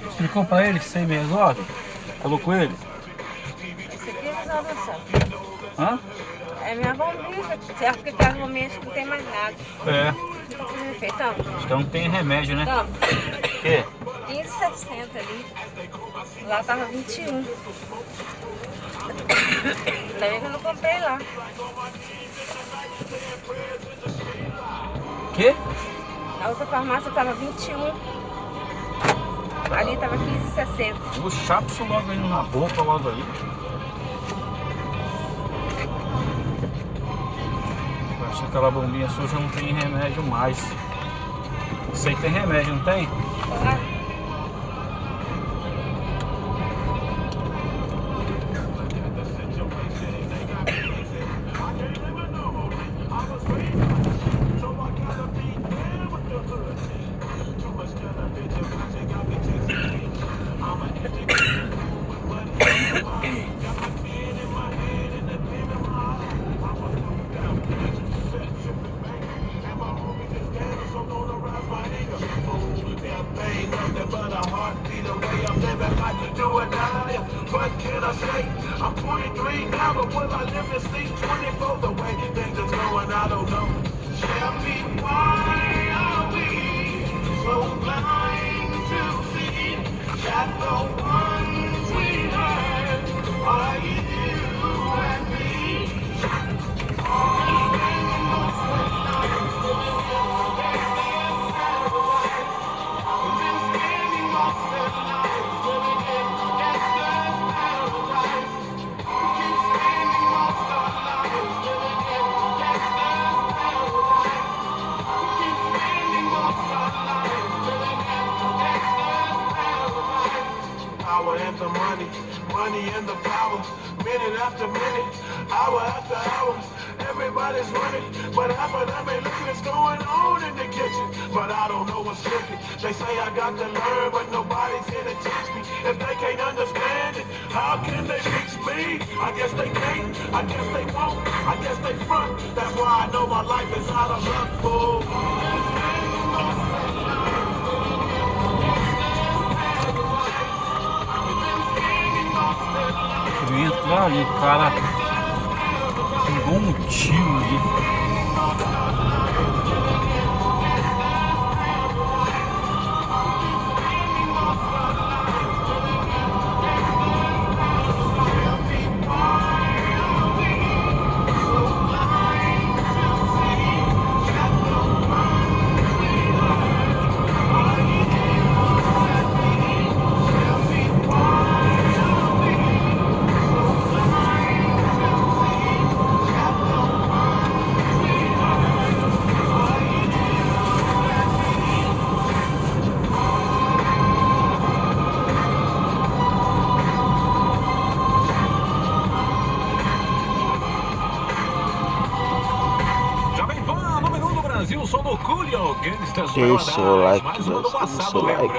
Explicou pra ele que 100 resolve? Falou com ele? Esse aqui resolve só. Hã? É minha bombinha, certo? Porque tem momentos que não tem mais nada. É. Então, Então tem remédio, né? então, O quê? 15,60 ali. Lá tava 21. Ainda bem que eu não comprei lá. O quê? Na outra farmácia tava 21. Ali tava 15,60. O chapo logo aí na boca, logo ali. Eu acho que aquela bombinha suja não tem remédio mais. Isso aí tem remédio, não tem? Claro. What can I say? I'm 23 now, but will I live to see 24? The way things is going, I don't know. Tell me why are we so blind to see that the ones we had are you and me? Power and the money, money and the power. Minute after minute, hour after hour. Everybody's running, but half of them ain't looking what's going on in the kitchen. But I don't know what's cooking. They say I got to learn, but nobody's here to teach me. If they can't understand it, how can they reach me? I guess they can't, I guess they won't, I guess they front. That's why I know my life is out of luck, fool. Lá ali, o cara pegou um tiro ali. Deixa o like, Mais uma do passado, lembrando.